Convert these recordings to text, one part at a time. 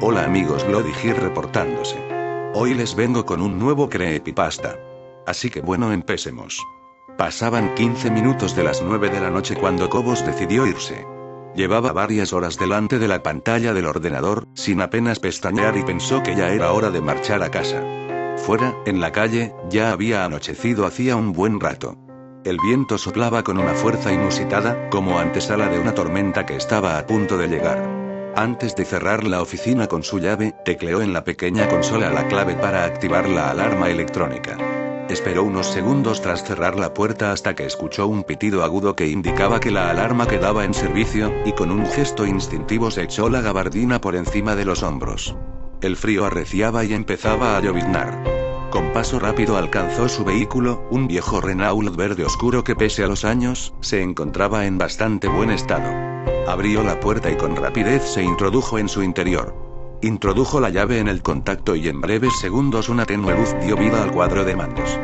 Hola amigos, Bloody Gear reportándose. Hoy les vengo con un nuevo creepypasta. Así que bueno, empecemos. Pasaban 15 minutos de las 9 de la noche cuando Cobos decidió irse. Llevaba varias horas delante de la pantalla del ordenador, sin apenas pestañear, y pensó que ya era hora de marchar a casa. Fuera, en la calle, ya había anochecido hacía un buen rato. El viento soplaba con una fuerza inusitada, como antesala de una tormenta que estaba a punto de llegar. Antes de cerrar la oficina con su llave, tecleó en la pequeña consola la clave para activar la alarma electrónica. Esperó unos segundos tras cerrar la puerta hasta que escuchó un pitido agudo que indicaba que la alarma quedaba en servicio, y con un gesto instintivo se echó la gabardina por encima de los hombros. El frío arreciaba y empezaba a lloviznar. Con paso rápido alcanzó su vehículo, un viejo Renault verde oscuro que pese a los años, se encontraba en bastante buen estado. Abrió la puerta y con rapidez se introdujo en su interior. Introdujo la llave en el contacto y en breves segundos una tenue luz dio vida al cuadro de mandos.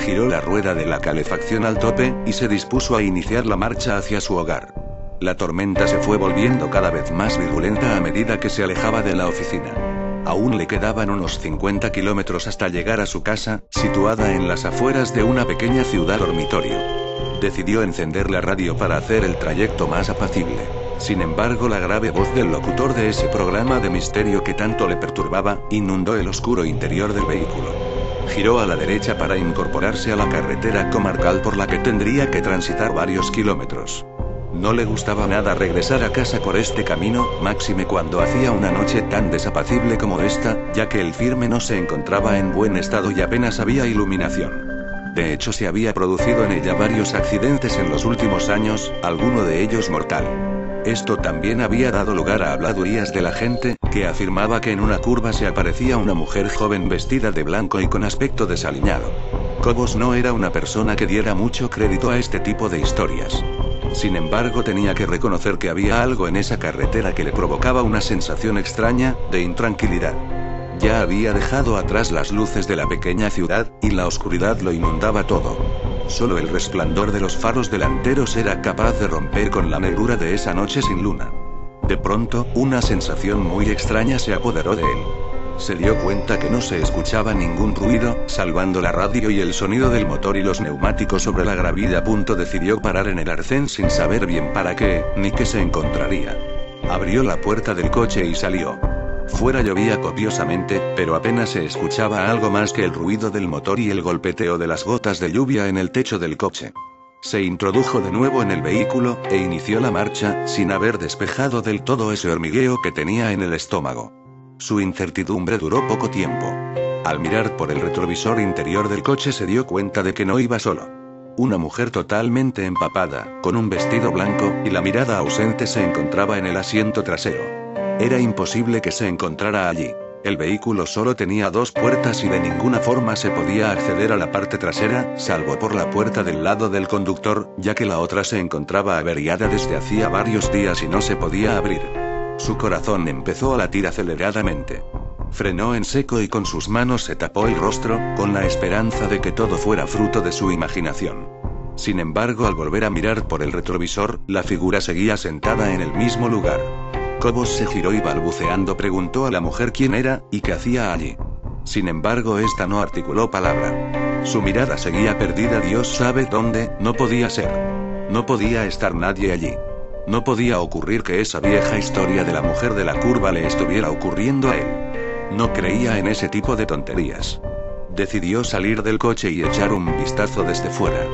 Giró la rueda de la calefacción al tope, y se dispuso a iniciar la marcha hacia su hogar. La tormenta se fue volviendo cada vez más virulenta a medida que se alejaba de la oficina. Aún le quedaban unos 50 kilómetros hasta llegar a su casa, situada en las afueras de una pequeña ciudad dormitorio. Decidió encender la radio para hacer el trayecto más apacible. Sin embargo, la grave voz del locutor de ese programa de misterio que tanto le perturbaba, inundó el oscuro interior del vehículo. Giró a la derecha para incorporarse a la carretera comarcal por la que tendría que transitar varios kilómetros. No le gustaba nada regresar a casa por este camino, máxime cuando hacía una noche tan desapacible como esta, ya que el firme no se encontraba en buen estado y apenas había iluminación. De hecho, se había producido en ella varios accidentes en los últimos años, alguno de ellos mortal. Esto también había dado lugar a habladurías de la gente, que afirmaba que en una curva se aparecía una mujer joven vestida de blanco y con aspecto desaliñado. Cobos no era una persona que diera mucho crédito a este tipo de historias. Sin embargo, tenía que reconocer que había algo en esa carretera que le provocaba una sensación extraña, de intranquilidad. Ya había dejado atrás las luces de la pequeña ciudad, y la oscuridad lo inundaba todo. Solo el resplandor de los faros delanteros era capaz de romper con la negrura de esa noche sin luna. De pronto, una sensación muy extraña se apoderó de él. Se dio cuenta que no se escuchaba ningún ruido, salvando la radio y el sonido del motor y los neumáticos sobre la gravilla. Decidió parar en el arcén sin saber bien para qué, ni qué se encontraría. Abrió la puerta del coche y salió. Fuera llovía copiosamente, pero apenas se escuchaba algo más que el ruido del motor y el golpeteo de las gotas de lluvia en el techo del coche. Se introdujo de nuevo en el vehículo, e inició la marcha, sin haber despejado del todo ese hormigueo que tenía en el estómago. Su incertidumbre duró poco tiempo. Al mirar por el retrovisor interior del coche se dio cuenta de que no iba solo. Una mujer totalmente empapada, con un vestido blanco, y la mirada ausente se encontraba en el asiento trasero. Era imposible que se encontrara allí. El vehículo solo tenía dos puertas y de ninguna forma se podía acceder a la parte trasera, salvo por la puerta del lado del conductor, ya que la otra se encontraba averiada desde hacía varios días y no se podía abrir. Su corazón empezó a latir aceleradamente. Frenó en seco y con sus manos se tapó el rostro, con la esperanza de que todo fuera fruto de su imaginación. Sin embargo, al volver a mirar por el retrovisor, la figura seguía sentada en el mismo lugar. Cobos se giró y balbuceando preguntó a la mujer quién era, y qué hacía allí. Sin embargo, esta no articuló palabra. Su mirada seguía perdida Dios sabe dónde, no podía ser. No podía estar nadie allí. No podía ocurrir que esa vieja historia de la mujer de la curva le estuviera ocurriendo a él. No creía en ese tipo de tonterías. Decidió salir del coche y echar un vistazo desde fuera.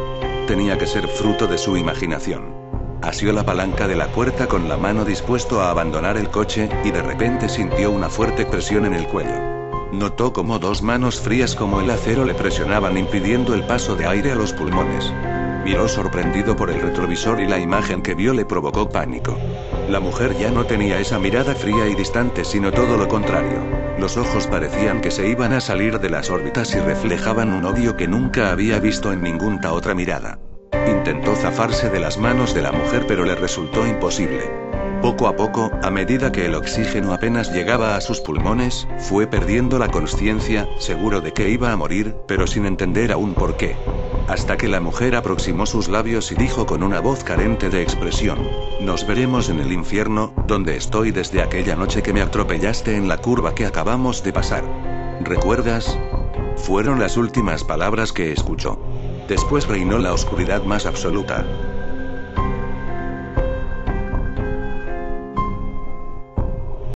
Tenía que ser fruto de su imaginación. Asió la palanca de la puerta con la mano dispuesto a abandonar el coche, y de repente sintió una fuerte presión en el cuello. Notó como dos manos frías como el acero le presionaban impidiendo el paso de aire a los pulmones. Miró sorprendido por el retrovisor y la imagen que vio le provocó pánico. La mujer ya no tenía esa mirada fría y distante, sino todo lo contrario. Los ojos parecían que se iban a salir de las órbitas y reflejaban un odio que nunca había visto en ninguna otra mirada. Intentó zafarse de las manos de la mujer, pero le resultó imposible. Poco a poco, a medida que el oxígeno apenas llegaba a sus pulmones, fue perdiendo la consciencia, seguro de que iba a morir, pero sin entender aún por qué. Hasta que la mujer aproximó sus labios y dijo con una voz carente de expresión: nos veremos en el infierno, donde estoy desde aquella noche que me atropellaste en la curva que acabamos de pasar. ¿Recuerdas? Fueron las últimas palabras que escuchó. Después reinó la oscuridad más absoluta.